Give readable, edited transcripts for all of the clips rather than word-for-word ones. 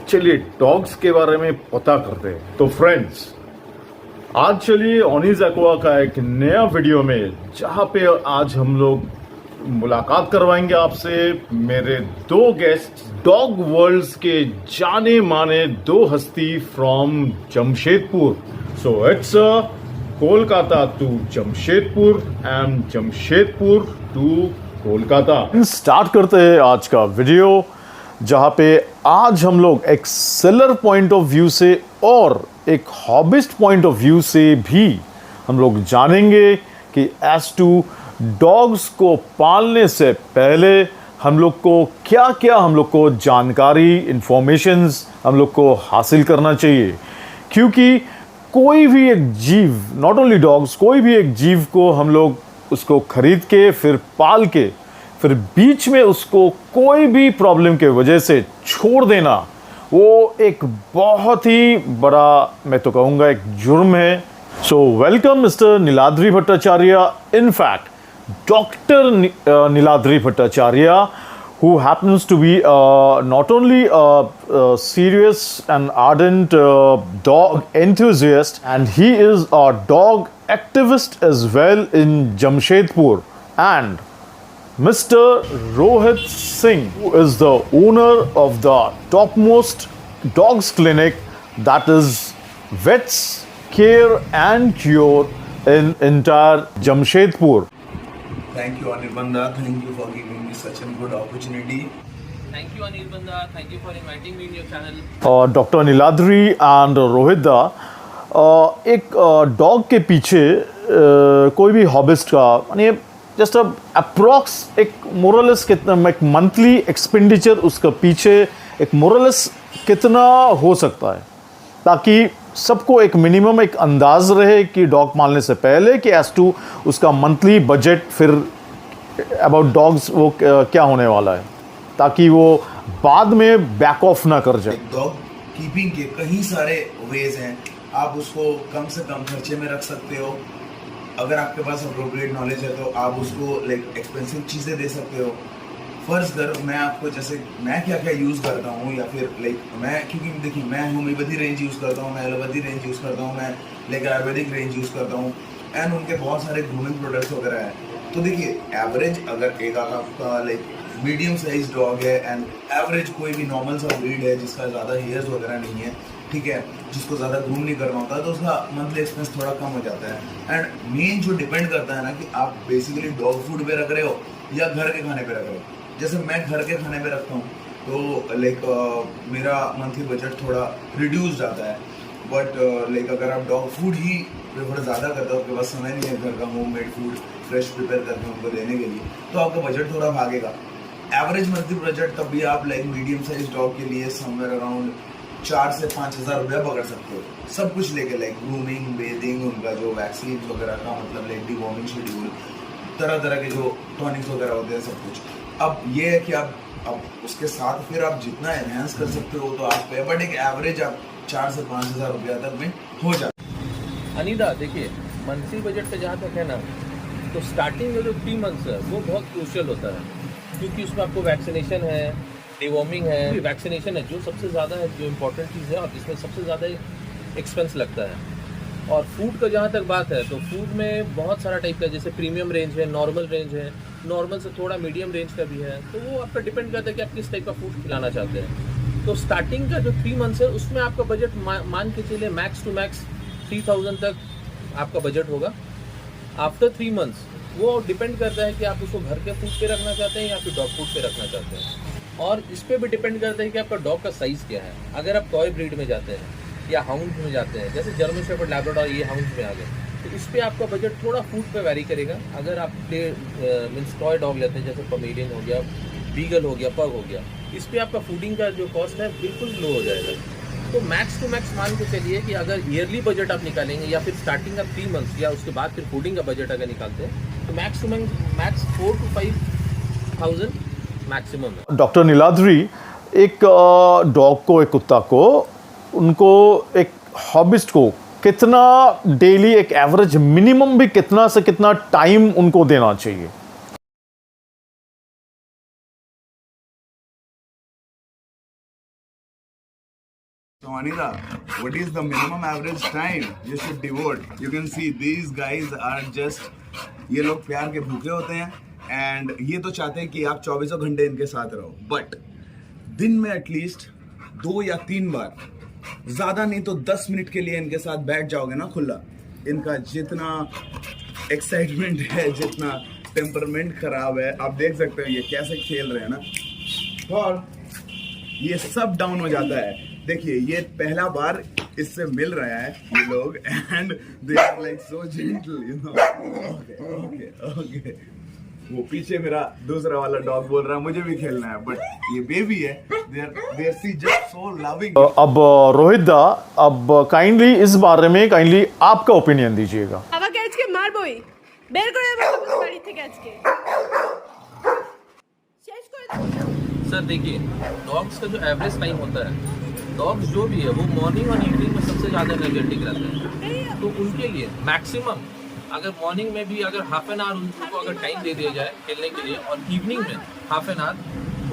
चलिए डॉग्स के बारे में पता करते हैं। तो फ्रेंड्स, आज चलिए ऑनीज एक्वा का एक नया वीडियो में, जहां पे आज हम लोग मुलाकात करवाएंगे आपसे मेरे दो गेस्ट, डॉग वर्ल्ड्स के जाने माने दो हस्ती from Jamshedpur. So it's Kolkata to Jamshedpur and Jamshedpur to Kolkata. Start करते हैं आज का वीडियो, जहां पे आज हम लोग एक सेलर पॉइंट ऑफ व्यू से और एक हॉबिस्ट पॉइंट ऑफ व्यू से भी हम लोग जानेंगे कि एज टू डॉग्स को पालने से पहले हम लोग को क्या क्या हम लोग को जानकारी, इंफॉर्मेशंस हम लोग को हासिल करना चाहिए। क्योंकि कोई भी एक जीव, नॉट ओनली डॉग्स, कोई भी एक जीव को हम लोग उसको खरीद के फिर पाल के फिर बीच में उसको कोई भी प्रॉब्लम के वजह से छोड़ देना, वो एक बहुत ही बड़ा, मैं तो कहूँगा, एक जुर्म है। So welcome mister Niladri Bhattacharya, in fact doctor Niladri Bhattacharya, who happens to be not only a serious and ardent dog enthusiast, and he is a dog activist as well in Jamshedpur, and Mr. Rohit Singh, who is the owner of the topmost dogs clinic, that is Vets Care and Cure in entire Jamshedpur. Thank you, Anirbandha. Thank you for giving me such a good opportunity. Thank you, Anirbandha. Thank you for inviting me in your channel. Doctor Niladri and Rohit दा, एक dog के पीछे कोई भी hobbyist का यानी just approx एक मोरलेस कितना, एक मंथली एक्सपेंडिचर उसका पीछे एक मोरलेस कितना हो सकता है, ताकि सबको एक मिनिमम एक अंदाज रहे कि डॉग पालने से पहले कि एज टू उसका मंथली बजट फिर अबाउट डॉग्स वो क्या होने वाला है, ताकि वो बाद में बैक ऑफ ना कर जाए। डॉग कीपिंग के कई सारे वेज हैं। आप उसको कम से कम खर्चे में रख सकते हो। अगर आपके पास अप्रोप्रिएट नॉलेज है तो आप उसको लाइक एक्सपेंसिव चीज़ें दे सकते हो। फर्स्ट कर मैं आपको, जैसे मैं क्या क्या यूज़ करता हूँ, या फिर लाइक मैं, क्योंकि देखिए मैं होम्योपैथी रेंज यूज़ करता हूँ, मैं एलोपैथी रेंज यूज़ करता हूँ, मैं लाइक आयुर्वेदिक रेंज यूज़ करता हूँ, एंड उनके बहुत सारे ग्रूमिंग प्रोडक्ट्स वगैरह हैं। तो देखिए एवरेज अगर एक आपका लाइक मीडियम साइज डॉग है, एंड एवरेज कोई भी नॉर्मल सा ब्रीड है जिसका ज़्यादा हेयर्स वगैरह नहीं है, ठीक है, जिसको ज़्यादा ग्रूम नहीं करना होता, तो उसका मंथली एक्सपेंस थोड़ा कम हो जाता है। एंड मेन जो डिपेंड करता है ना कि आप बेसिकली डॉग फूड पे रख रहे हो या घर के खाने पे रख रहे हो। जैसे मैं घर के खाने पे रखता हूँ तो लाइक मेरा मंथली बजट थोड़ा रिड्यूस जाता है। बट लाइक अगर आप डॉग फूड ही प्रेफर ज़्यादा करते हो, आपके पास समय नहीं है घर का होममेड फूड फ्रेश प्रिपेयर करके उनको देने के लिए, तो आपका बजट थोड़ा भागेगा। एवरेज मंथली बजट तब भी आप लाइक मीडियम साइज डॉग के लिए समवेयर अराउंड 4 से 5 हज़ार रुपया पकड़ सकते हो, सब कुछ लेके, लाइक ग्रूमिंग, बेदिंग, उनका जो वैक्सीन वगैरह का मतलब लाइक डिवॉर्मिंग शेड्यूल, तरह तरह के जो टॉनिक्स वगैरह होते हैं, सब कुछ। अब ये है कि आप अब उसके साथ फिर आप जितना एनहेंस कर सकते हो तो आप पे, बट एक एवरेज आप 4 से 5 हज़ार रुपया तक में हो जाता है। अनिदा, देखिए मंथली बजट पे जहाँ तक है ना, तो स्टार्टिंग में जो 3 मंथ्स है वो बहुत क्रूशियल होता है, क्योंकि उसमें आपको वैक्सीनेशन है, डिवॉर्मिंग है, वैक्सीनेशन है जो सबसे ज़्यादा है, जो इम्पोर्टेंट चीज़ है, और जिसमें सबसे ज़्यादा एक्सपेंस लगता है। और फूड का जहाँ तक बात है, तो फूड में बहुत सारा टाइप का, जैसे प्रीमियम रेंज है, नॉर्मल रेंज है, नॉर्मल से थोड़ा मीडियम रेंज का भी है, तो वो आपका डिपेंड करता है कि आप किस टाइप का फूड खिलाना चाहते हैं। तो स्टार्टिंग का जो 3 मंथ्स है उसमें आपका बजट मान के चलिए मैक्स टू मैक्स 3000 तक आपका बजट होगा। आफ्टर 3 मंथ्स वो डिपेंड करता है कि आप उसको घर के फूड पे रखना चाहते हैं या फिर डॉग फूड पे रखना चाहते हैं, और इस पर भी डिपेंड करता है कि आपका डॉग का साइज़ क्या है। अगर आप टॉय ब्रीड में जाते हैं या हाउंड में जाते हैं, जैसे जर्मन शेफर्ड, लैब्राडोर, ये हाउंड में आ गए, तो इस पर आपका बजट थोड़ा फूड पे वैरी करेगा। अगर आप मीन्स टॉय डॉग लेते हैं, जैसे पमेलियन हो गया, बीगल हो गया, पग हो गया, इस पर आपका फूडिंग का जो कॉस्ट है बिल्कुल लो हो जाएगा। तो मैक्स टू मैक्स मान के चलिए कि अगर ईयरली बजट आप निकालेंगे या फिर स्टार्टिंग का 3 मंथ्स या उसके बाद फिर फूडिंग का बजट अगर निकालते हैं, तो max to max 4 to 5,000 maximum. Doctor Niladri, एक डॉग को, एक कुत्ता को, उनको एक हॉबिस्ट को कितना डेली, एक एवरेज मिनिमम भी कितना से कितना टाइम उनको देना चाहिए? So Anita, what is the minimum average time you should devote? You can see these guys are just, ये लोग प्यार के भूखे होते हैं एंड ये तो चाहते हैं कि आप 24 घंटे इनके साथ रहो, बट दिन में एटलीस्ट 2 या 3 बार, ज्यादा नहीं तो 10 मिनट के लिए इनके साथ बैठ जाओगे ना खुला, इनका जितना एक्साइटमेंट है, जितना टेम्परमेंट खराब है, आप देख सकते हो ये कैसे खेल रहे हैं ना, और ये सब डाउन हो जाता है। देखिए ये पहला बार इससे मिल रहा है ये लोग and they are like so gentle, you know. Okay okay okay, वो पीछे मेरा दूसरा वाला डॉग बोल रहा है मुझे भी खेलना है, बट ये बेबी है, they are see just so loving. अब रोहित दा, अब काइंडली इस बारे में काइंडली आपका ओपिनियन दीजिएगा। আবার আজকে মারবই, বের করে দেবো বাড়ি থেকে আজকে, শেষ করে দেবো। सर देखिए, डॉग्स का जो एवरेज टाइम होता है, डॉग्स जो भी है वो मॉर्निंग और इवनिंग में सबसे ज़्यादा एनर्जेटिक रहते हैं। तो उनके लिए मैक्सिमम अगर मॉर्निंग में भी अगर हाफ एन आवर उनको अगर टाइम दे दिया जाए खेलने के लिए, और इवनिंग में हाफ एन आवर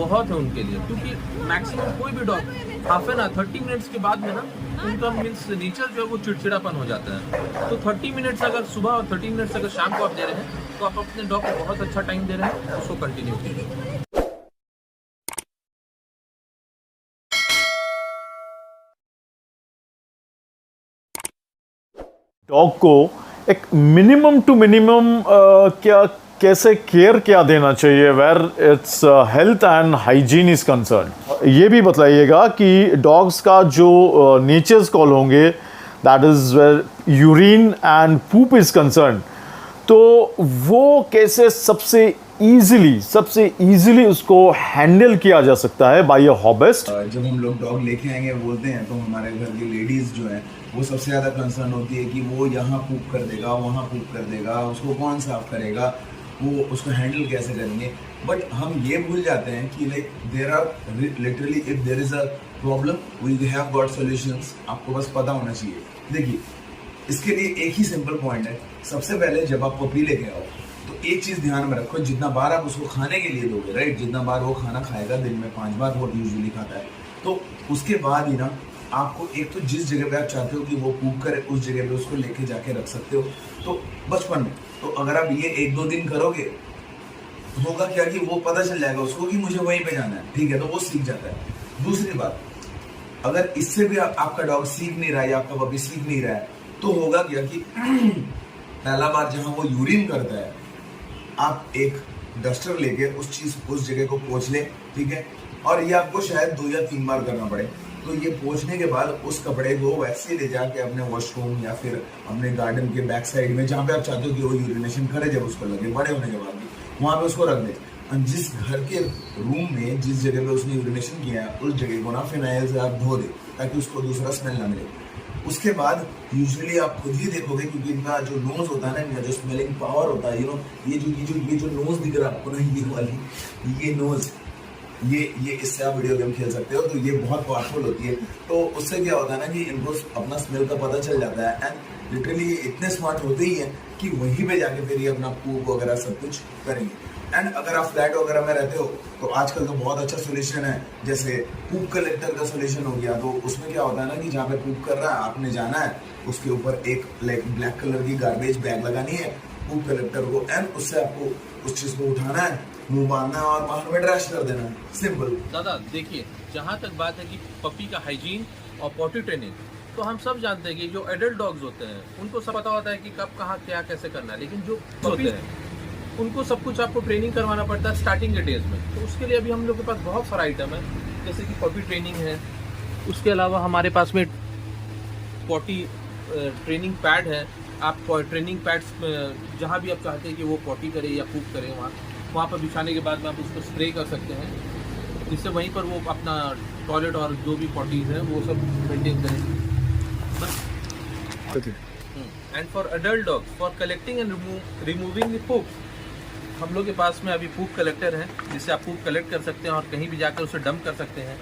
बहुत है उनके लिए, क्योंकि मैक्सिमम कोई भी dog half an hour 30 minutes के बाद में ना उनका मीन्स नेचर जो है वो चिड़चिड़ापन हो जाता है। तो 30 मिनट्स अगर सुबह और 30 मिनट्स अगर शाम को आप दे रहे हैं तो आप अपने डॉग को बहुत अच्छा टाइम दे रहे हैं, उसको कंटिन्यू कीजिए। डॉग को एक मिनिमम टू मिनिमम क्या कैसे केयर क्या देना चाहिए where its health and hygiene is concern, ये भी बताइएगा कि डॉग्स का जो नेचर्स कॉल होंगे that is where urine and poop is concern, तो वो कैसे सबसे इजीली उसको हैंडल किया जा सकता है बाय अ हॉबिस्ट। जब हम लोग डॉग लेके आएंगे बोलते हैं तो हमारे घर की लेडीज जो है वो सबसे ज़्यादा कंसर्न होती है कि वो यहाँ पूप कर देगा, वहाँ पूप कर देगा, उसको कौन साफ करेगा, वो उसको हैंडल कैसे करेंगे। बट हम ये भूल जाते हैं कि like there are literally if there is a problem we have got solutions, आपको बस पता होना चाहिए। देखिए इसके लिए एक ही सिंपल पॉइंट है, सबसे पहले जब आप पपी लेके आओ तो एक चीज़ ध्यान में रखो, जितना बार आप उसको खाने के लिए दोगे, राइट, जितना बार वो खाना खाएगा, दिन में 5 बार वो यूजुअली खाता है, तो उसके बाद ही ना आपको एक तो जिस जगह पे आप चाहते हो कि वो पूप करे उस जगह पे उसको लेके जाके रख सकते हो। तो बचपन में तो अगर आप ये 1-2 दिन करोगे होगा क्या कि वो पता चल जाएगा उसको कि मुझे वहीं पे जाना है, ठीक है, तो वो सीख जाता है। दूसरी बात, अगर इससे भी आपका डॉग सीख नहीं रहा है या आपका पपी सीख नहीं रहा है तो होगा क्या कि पहला बार जहाँ वो यूरिन करता है आप एक डस्टर लेके उस जगह को पोंछ ले, ठीक है, और ये आपको शायद 2 या 3 बार करना पड़े। तो ये पोंछने के बाद उस कपड़े को वैसे ले जाके अपने वॉशरूम या फिर अपने गार्डन के बैक साइड में जहाँ पे आप चाहते हो कि वो यूरिनेशन करे, जब उसको लगे बड़े होने के बाद भी वहाँ पे उसको रख दे। और जिस घर के रूम में जिस जगह पे उसने यूरिनेशन किया है उस जगह को ना फिनाइल से आप धो दे ताकि उसको दूसरा स्मेल ना मिले। उसके बाद यूजुअली आप खुद ही देखोगे क्योंकि इनका जो नोज होता है ना, इनका जो स्मेलिंग पावर होता है, यू नो, ये जो नोज दिख रहा है आपको ना, ये वाली ये नोज, ये इससे आप वीडियो गेम खेल सकते हो, तो ये बहुत पावरफुल होती है। तो उससे क्या होता है ना कि इनको अपना स्मेल का पता चल जाता है एंड लिटरली ये इतने स्मार्ट होते ही हैं कि वहीं पे जाके फिर ये अपना पूप वगैरह सब कुछ करेंगे। एंड अगर आप फ्लैट वगैरह में रहते हो तो आजकल तो बहुत अच्छा सोल्यूशन है, जैसे पूप कलेक्टर का सोल्यूशन हो गया। तो उसमें क्या होता है ना कि जहाँ पे पूप कर रहा है आपने जाना है, उसके ऊपर एक ब्लैक कलर की गार्बेज बैग लगानी है पूप कलेक्टर को, एंड उससे आपको उस चीज को उठाना है, मुंह बांधना है और बाहर में ट्रैश कर देना है, सिंपल। दादा देखिए, जहाँ तक बात है कि पपी का हाइजीन और पॉटी ट्रेनिंग, तो हम सब जानते हैं कि जो एडल्ट डॉग्स होते हैं उनको सब पता होता है कि कब कहाँ क्या कैसे करना है, लेकिन जो होते हैं उनको सब कुछ आपको ट्रेनिंग करवाना पड़ता है स्टार्टिंग के डेज में। तो उसके लिए अभी हम लोग के पास बहुत सारा आइटम है, जैसे कि पॉटी ट्रेनिंग है, उसके अलावा हमारे पास में पॉटी ट्रेनिंग पैड है। आप ट्रेनिंग पैड्स जहाँ भी आप चाहते हैं कि वो पॉटी करे या पूप करे वहाँ पर बिछाने के बाद में आप उसको स्प्रे कर सकते हैं, जिससे वहीं पर वो अपना टॉयलेट और जो भी पॉटीज हैं वो सब मेंटेन करें। And for adult dogs for collecting and removing the poop, हम लोग के पास में अभी पूप कलेक्टर है जिससे आप पूप कलेक्ट कर सकते हैं और कहीं भी जाकर उसे डंप कर सकते हैं।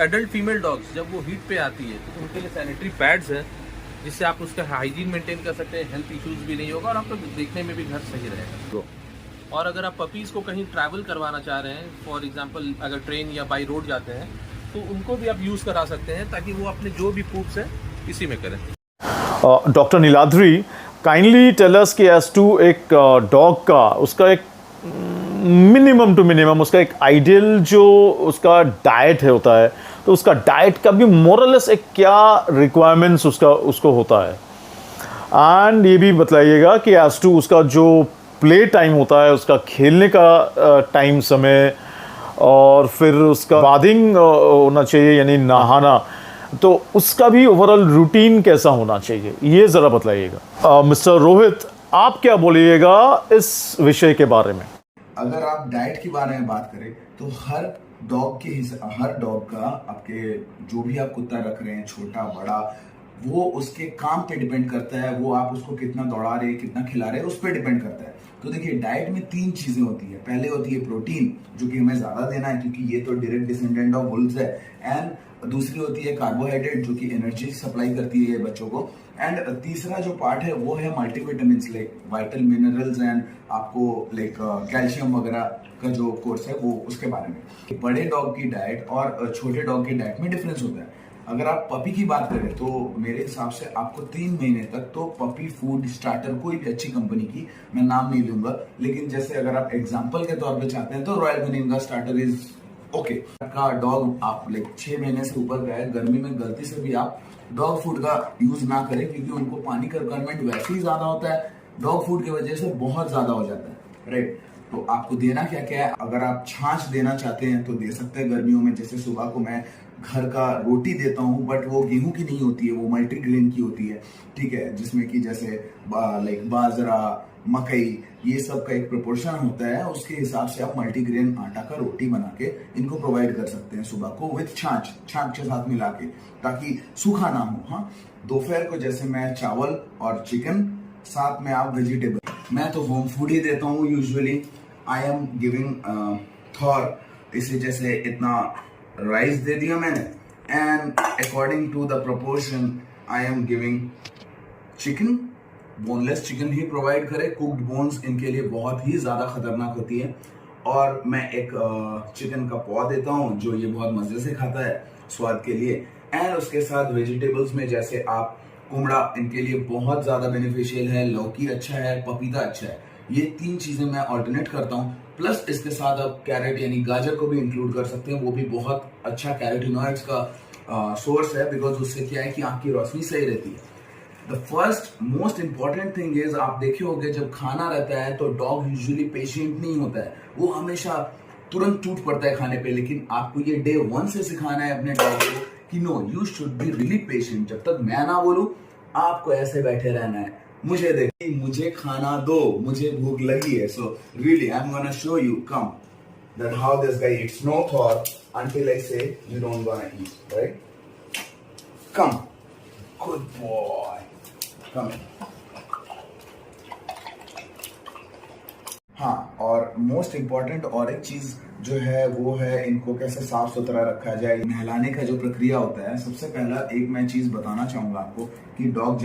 एडल्ट फीमेल डॉग्स जब वो हीट पे आती है तो उनके लिए सैनिटरी पैड्स हैं जिससे आप उसका हाइजीन मेंटेन कर सकते हैं, हेल्थ इश्यूज भी नहीं होगा और आपको देखने में भी घर सही रहेगा। और अगर आप पपीज़ को कहीं ट्रैवल करवाना चाह रहे हैं, फॉर एग्जांपल अगर ट्रेन या बाई रोड जाते हैं तो उनको भी आप यूज़ करा सकते हैं ताकि वो अपने जो भी फूड्स हैं इसी में करें। Doctor Niladri, kindly tell us कि एज टू एक डॉग का उसका एक मिनिमम टू मिनिमम उसका एक आइडियल जो उसका डाइट है होता है, तो उसका डाइट का भी मोरलेस एक क्या रिक्वायरमेंट्स उसको होता है, एंड ये भी बताइएगा कि एज टू उसका जो प्ले टाइम होता है, उसका खेलने का टाइम समय, और फिर उसका बाथिंग होना चाहिए यानी नहाना, तो उसका भी ओवरऑल रूटीन कैसा होना चाहिए, ये ज़रा बताइएगा। मिस्टर रोहित, आप क्या बोलिएगा इस विषय के बारे में? अगर आप डाइट के बारे में बात करें तो हर डॉग का आपके जो भी आप कुत्ता रख रहे हैं, छोटा बड़ा, वो उसके काम पे डिपेंड करता है। वो आप उसको कितना दौड़ा रहे हैं, कितना खिला रहे हैं, उस पर डिपेंड करता है। तो देखिए, डाइट में 3 चीजें होती है। पहले होती है प्रोटीन, जो कि हमें ज्यादा देना है क्योंकि ये तो डायरेक्ट डिसेंडेंट ऑफ वुल्व्स है। एंड दूसरी होती है कार्बोहाइड्रेट, जो कि एनर्जी सप्लाई करती है ये बच्चों को। एंड तीसरा जो पार्ट है वो है multivitamins, like vital minerals and आपको लाइक कैल्शियम वगैरह का जो कोर्स है वो उसके बारे में। बड़े डॉग की डाइट और छोटे डॉग की डाइट में डिफरेंस होता है। अगर आप पपी की बात करें तो मेरे हिसाब से आपको 3 महीने तक तो पपी फूड स्टार्टर, कोई भी अच्छी कंपनी की, मैं नाम नहीं लूंगा, लेकिन जैसे अगर आप एग्जांपल के तौर पे चाहते हैं तो रॉयल कनीन का स्टार्टर इज ओके। का डॉग आप लाइक 6 महीने से ऊपर का है, गर्मी में गलती से भी आप डॉग फूड का यूज ना करें क्योंकि उनको पानी का रिक्वायरमेंट वैसे ही ज्यादा होता है, डॉग फूड की वजह से बहुत ज्यादा हो जाता है, राइट। तो आपको देना क्या क्या है, अगर आप छाछ देना चाहते हैं तो दे सकते हैं गर्मियों में। जैसे सुबह को मैं घर का रोटी देता हूँ, बट वो गेहूं की नहीं होती है, वो मल्टीग्रेन की होती है, ठीक है, जिसमें कि जैसे लाइक बाजरा, मकई, ये सब का एक प्रोपोर्शन होता है। उसके हिसाब से आप मल्टीग्रेन आटा का रोटी बना के इनको प्रोवाइड कर सकते हैं सुबह को विथ छाछ के साथ मिला के, ताकि सूखा ना हो। हाँ, दोपहर को जैसे मैं चावल और चिकन, साथ में आप वेजिटेबल, मैं तो होम फूड ही देता हूँ usually. I am giving Thor, इसे जैसे इतना राइस दे दिया मैंने, and according to the proportion I am giving chicken, boneless chicken ही प्रोवाइड करें। कुक्ड बोन्स इनके लिए बहुत ही ज्यादा खतरनाक होती है। और मैं एक चिकन का पॉ देता हूँ जो ये बहुत मजे से खाता है स्वाद के लिए। एंड उसके साथ वेजिटेबल्स में जैसे आप कुमड़ा, इनके लिए बहुत ज्यादा बेनिफिशियल है, लौकी अच्छा है, पपीता अच्छा है। ये 3 चीजें मैं ऑल्टरनेट करता हूँ। प्लस इसके साथ आप कैरेट यानी गाजर को भी इंक्लूड कर सकते हैं, वो भी बहुत अच्छा कैरोटीनॉइड्स का सोर्स है, बिकॉज उससे क्या है कि आंख की रोशनी सही रहती है। The first most important thing is, आप देखे होंगे जब खाना रहता है तो डॉग यूजुअली पेशेंट नहीं होता है, वो हमेशा तुरंत टूट पड़ता है खाने पे। लेकिन आपको ये डे 1 से सिखाना है अपने डॉग को कि no, you should be really patient. जब तक मैं ना बोलूं आपको ऐसे बैठे रहना है, मुझे देखिए, मुझे खाना दो, मुझे भूख लगी है। So really I am gonna show you, come, that how this guy eats. No thought until I say you don't wanna eat, right? Come, good boy, come in. हाँ, और मोस्ट इम्पॉर्टेंट और एक चीज जो है वो है इनको कैसे साफ सुथरा रखा जाए। नहलाने का जो प्रक्रिया होता है, सबसे पहला एक मैं चीज बताना चाहूंगा आपको कि डॉग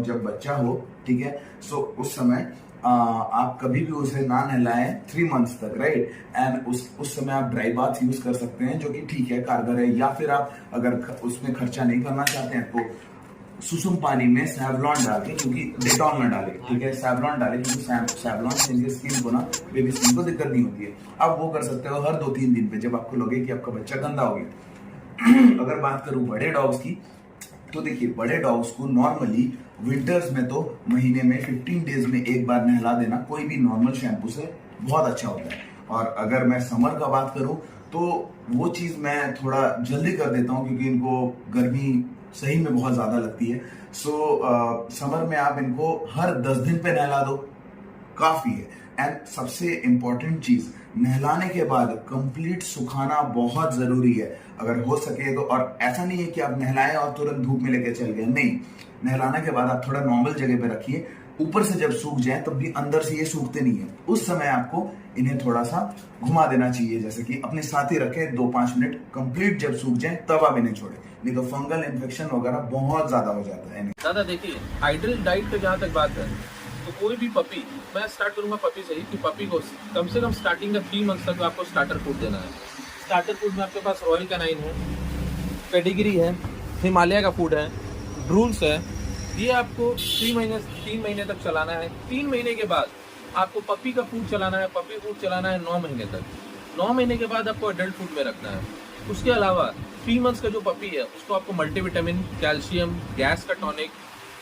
जब बच्चा हो, ठीक है, सो उस समय आप कभी भी उसे ना नहलाएं 3 मंथ्स तक, राइट। एंड उस समय आप ड्राई बाथ यूज कर सकते हैं, जो कि ठीक है, कारगर है। या फिर आप अगर उसमें खर्चा नहीं करना चाहते हैं तो सुसुम पानी में सैवलॉन डाल के, क्योंकि डेटॉल ना डाले, ठीक है, सैवलॉन डाले, क्योंकि सैवलॉन से इनकी स्किन को ना, बेबी स्किन को दिक्कत नहीं होती है। आप वो कर सकते हो हर 2-3 दिन पे, जब आपको लगे कि आपका बच्चा गंदा हो गया। अगर बात करूं बड़े डॉग्स की, तो देखिए, बड़े डॉग्स को नॉर्मली विंटर्स में तो महीने में 15 डेज में एक बार नहला देना कोई भी नॉर्मल शैम्पू से बहुत अच्छा होता है। और अगर मैं समर का बात करूं तो वो चीज मैं थोड़ा जल्दी कर देता हूं, क्योंकि इनको गर्मी सही में बहुत ज्यादा लगती है। सो समर में आप इनको हर 10 दिन पे नहला दो, काफी है। एंड सबसे इंपॉर्टेंट चीज, नहलाने के बाद कंप्लीट सुखाना बहुत जरूरी है अगर हो सके तो। और ऐसा नहीं है कि आप नहलाएं और तुरंत धूप में लेके चल गए, नहीं, नहलाने के बाद आप थोड़ा नॉर्मल जगह पे रखिए। ऊपर से जब सूख जाए तब भी अंदर से ये सूखते नहीं है, उस समय आपको इन्हें थोड़ा सा घुमा देना चाहिए, जैसे कि अपने साथ ही रखें 2-5 मिनट। कंप्लीट जब सूख जाए तब आप इन्हें छोड़े, नहीं तो फंगल इन्फेक्शन वगैरह बहुत ज्यादा हो जाता है। दादा देखिए, आइडियल डाइट पे जहाँ तक बात है तो कोई भी पपी, मैं स्टार्ट करूंगा पपी से ही, कि पपी को कम से कम स्टार्टिंग का 3 मंथ तक आपको स्टार्टर फूड देना है। स्टार्टर फूड में आपके पास रॉयल कैनाइन है, पेडिग्री है, हिमालय का फूड है, ड्रूल्स है। ये आपको 3 महीने तक चलाना है। 3 महीने के बाद आपको पपी का फूड चलाना है। पपी फूड चलाना है 9 महीने तक। 9 महीने के बाद आपको एडल्ट फूड में रखना है। उसके अलावा 3 मंथ्स का जो पपी है उसको आपको मल्टीविटामिन, कैल्शियम, गैस का टॉनिक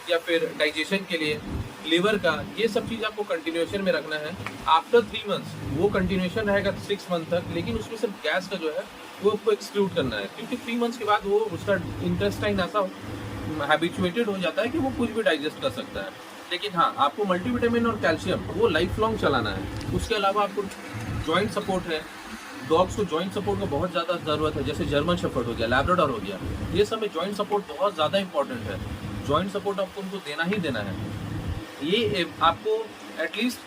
या फिर डाइजेशन के लिए लिवर का, ये सब चीज़ आपको कंटिन्यूएशन में रखना है। आफ्टर 3 मंथ्स वो कंटिन्यूएशन रहेगा 6 मंथ तक, लेकिन उसमें सिर्फ गैस का जो है वो आपको एक्सक्लूड करना है, क्योंकि 3 मंथ्स के बाद वो उसका इंटेस्टाइन ऐसा हैबिचुएटेड हो जाता है कि वो कुछ भी डाइजेस्ट कर सकता है। लेकिन हाँ, आपको मल्टीविटामिन और कैल्शियम वो लाइफ लॉन्ग चलाना है। उसके अलावा आपको जॉइंट सपोर्ट है। डॉग्स को जॉइंट सपोर्ट का बहुत ज़्यादा ज़रूरत है, जैसे जर्मन शेफर्ड हो गया, लैब्राडोर हो गया, ये सब में जॉइंट सपोर्ट बहुत ज़्यादा इंपॉर्टेंट है। जॉइंट सपोर्ट आपको उनको देना ही देना है। ये आपको एटलीस्ट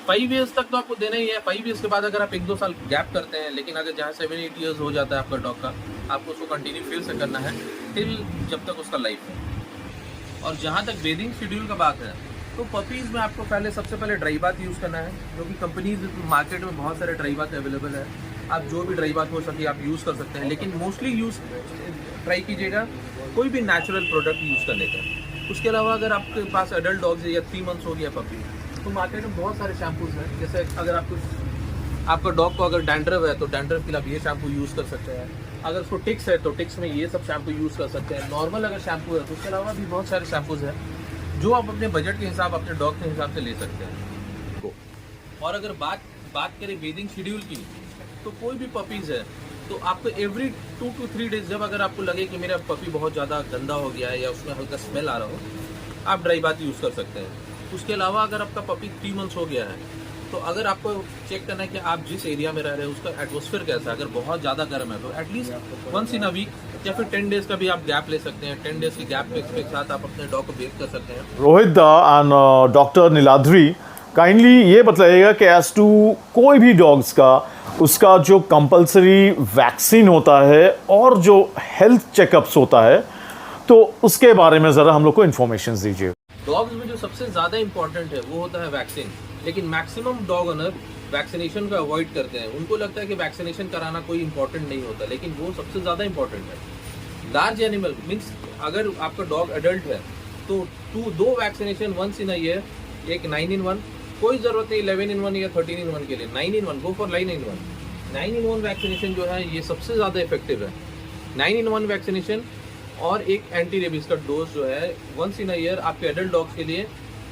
5 ईयर्स तक तो आपको देना ही है। 5 ईयर्स के बाद अगर आप 1-2 साल गैप करते हैं, लेकिन अगर जहाँ 7-8 ईयर्स हो जाता है आपका डॉग का, आपको उसको कंटिन्यू फिर से करना है टिल जब तक उसका लाइफ है। और जहाँ तक बेदिंग शेड्यूल का बात है, तो पपीज़ में आपको सबसे पहले ड्राई बाथ यूज़ करना है, जो कि कंपनीज मार्केट में बहुत सारे ड्राई बाथ अवेलेबल है। आप जो भी ड्राई बाथ हो सके आप यूज़ कर सकते हैं, लेकिन मोस्टली ट्राई कीजिएगा कोई भी नेचुरल प्रोडक्ट यूज़ करने का। उसके अलावा अगर आपके पास एडल्ट डॉग्स है या 3 मंथ्स हो गया पपी, तो मार्केट में बहुत सारे शैम्पूज हैं। जैसे अगर आपका डॉग को अगर डैंड्रफ है तो डैंड्रफ के लिए आप ये शैम्पू यूज़ कर सकते हैं। अगर उसको टिक्स है तो टिक्स में ये सब शैम्पू यूज़ कर सकते हैं। नॉर्मल अगर शैम्पू है तो उसके अलावा भी बहुत सारे शैम्पूज हैं जो आप अपने बजट के हिसाब, अपने डॉग के हिसाब से ले सकते हैं। और अगर बात करें बेदिंग शेड्यूल की, तो कोई भी पपीज़ है तो आपको एवरी 2 to 3 डेज, जब अगर आपको लगे कि मेरा पपी बहुत ज़्यादा गंदा हो गया है या उसमें हल्का स्मेल आ रहा हो, आप ड्राई बाथ यूज़ कर सकते हैं। उसके अलावा अगर आपका पपी 3 मंथ्स हो गया है, तो अगर आपको चेक करना है कि आप जिस एरिया में रह रहे हैं उसका एटमॉस्फेयर कैसा है, अगर बहुत ज़्यादा गर्म है तो एटलीस्ट 1 इन अ वीक या फिर 10 डेज का भी आप गैप ले सकते हैं। 10 डेज की गैप के साथ आप अपने डॉग को बेथ कर सकते हैं। Rohit and doctor Niladri, kindly ये बताइएगा कि एज टू कोई भी डॉग्स का उसका जो कंपलसरी वैक्सीन होता है और जो हेल्थ चेकअप्स होता है, तो उसके बारे में ज़रा हम लोग को इन्फॉर्मेशन दीजिए। डॉग्स में जो सबसे ज़्यादा इंपॉर्टेंट है वो होता है वैक्सीन, लेकिन मैक्सिमम डॉग ओनर वैक्सीनेशन को अवॉइड करते हैं। उनको लगता है कि वैक्सीनेशन कराना कोई इंपॉर्टेंट नहीं होता, लेकिन वो सबसे ज़्यादा इंपॉर्टेंट है। लार्ज एनिमल मीन्स अगर आपका डॉग एडल्ट है तो 2 वैक्सीनेशन 1 इन अ ईयर, एक 9 in 1, कोई ज़रूरत नहीं 11 in 1 या 13 in 1 के लिए। 9 in 1, go for 9 in 1। 9 in 1 vaccination जो है ये सबसे ज़्यादा इफेक्टिव है। 9 in 1 वैक्सीनेशन और एक एंटी रेबीज का डोज जो है 1 in a ईयर आपके एडल्ट डॉग्स के लिए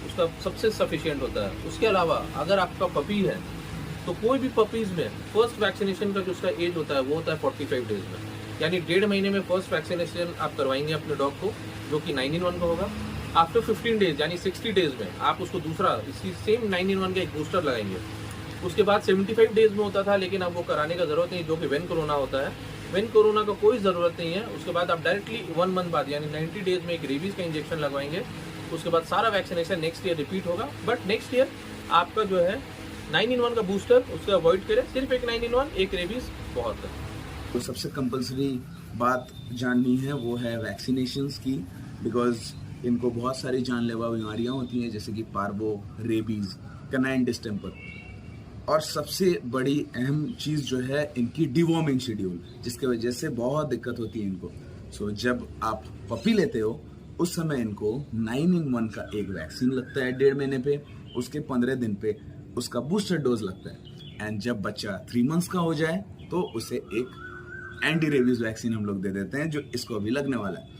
उसका सबसे सफिशिएंट होता है। उसके अलावा अगर आपका पपी है तो कोई भी पपीज़ में फर्स्ट वैक्सीनेशन का जो उसका एज होता है वो होता है 45 डेज में, यानी 1.5 महीने में फर्स्ट वैक्सीनेशन आप करवाएंगे अपने डॉग को, जो कि 9 in 1 का होगा। आफ्टर 15 डेज यानी 60 डेज में आप उसको दूसरा इसी सेम 9 in 1 का एक बूस्टर लगाएंगे। उसके बाद 75 डेज में होता था, लेकिन अब वो कराने का ज़रूरत नहीं, जो कि वेन कोरोना होता है। वेन कोरोना का कोई ज़रूरत नहीं है। उसके बाद आप डायरेक्टली 1 मंथ बाद यानी 90 डेज में एक रेबीज़ का इंजेक्शन लगवाएंगे। उसके बाद सारा वैक्सीनेशन नेक्स्ट ईयर रिपीट होगा, बट नेक्स्ट ईयर आपका जो है 9 in 1 का बूस्टर उसको अवॉइड करें। सिर्फ एक 9 in 1, एक रेबीज़ बहुत है। तो सबसे कंपलसरी बात जाननी है वो है वैक्सीनेशंस की, बिकॉज इनको बहुत सारी जानलेवा बीमारियां होती हैं, जैसे कि पार्वो, रेबीज़, कैनाइन डिस्टेंपर, और सबसे बड़ी अहम चीज़ जो है इनकी डिवॉर्मिंग शेड्यूल, जिसके वजह से बहुत दिक्कत होती है इनको। सो जब आप पपी लेते हो उस समय इनको 9 in 1 का एक वैक्सीन लगता है 1.5 महीने पे, उसके 15 दिन पे उसका बूस्टर डोज लगता है। एंड जब बच्चा 3 मंथ्स का हो जाए तो उसे एक एंटी रेबीज वैक्सीन हम लोग दे देते हैं, जो इसको अभी लगने वाला है।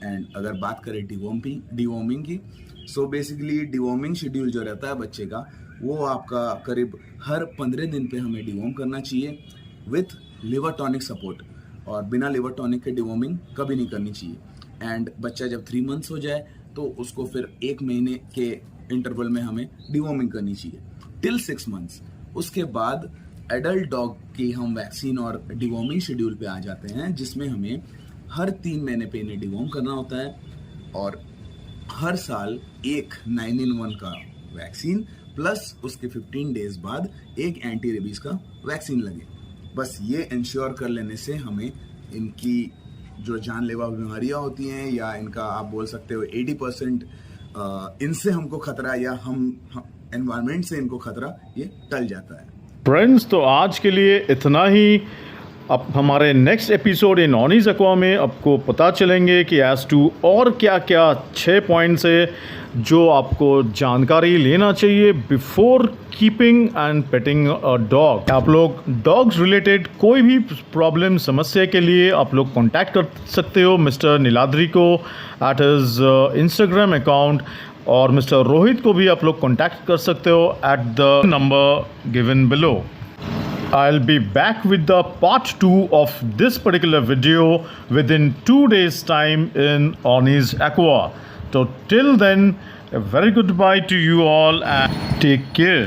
एंड अगर बात करें डिवॉर्मिंग की, सो बेसिकली डिवॉर्मिंग शेड्यूल जो रहता है बच्चे का, वो आपका करीब हर 15 दिन पे हमें डिवॉर्म करना चाहिए विथ लिवर टॉनिक सपोर्ट, और बिना लिवर टॉनिक के डिवॉर्मिंग कभी नहीं करनी चाहिए। एंड बच्चा जब 3 मंथ्स हो जाए तो उसको फिर 1 महीने के इंटरवल में हमें डिवॉर्मिंग करनी चाहिए टिल 6 मंथ्स। उसके बाद एडल्ट डॉग की हम वैक्सीन और डिवॉर्मिंग शेड्यूल पे आ जाते हैं, जिसमें हमें हर 3 महीने पे इन्हें डिवॉर्म करना होता है, और हर साल एक 9 in 1 का वैक्सीन प्लस उसके 15 डेज बाद एक एंटी रेबीज का वैक्सीन लगे। बस ये इंश्योर कर लेने से हमें इनकी जो जानलेवा बीमारियां होती हैं, या इनका आप बोल सकते हो 80% इनसे हमको खतरा, या हम एनवायरनमेंट से इनको खतरा, ये टल जाता है। फ्रेंड्स, तो आज के लिए इतना ही। अब हमारे नेक्स्ट एपिसोड इन ऑनीज एक्वा में आपको पता चलेंगे कि एज टू और क्या क्या 6 पॉइंट्स है जो आपको जानकारी लेना चाहिए before keeping and painting a dog. आप लोग डॉग्स रिलेटेड कोई भी प्रॉब्लम समस्या के लिए आप लोग कॉन्टैक्ट कर सकते हो मिस्टर नीलाद्री को एट हिज इंस्टाग्राम अकाउंट, और मिस्टर रोहित को भी आप लोग कॉन्टैक्ट कर सकते हो at the number given below. I'll be back with the part 2 of this particular video within 2 days time in Onis Aqua. So till then, a very goodbye to you all and take care.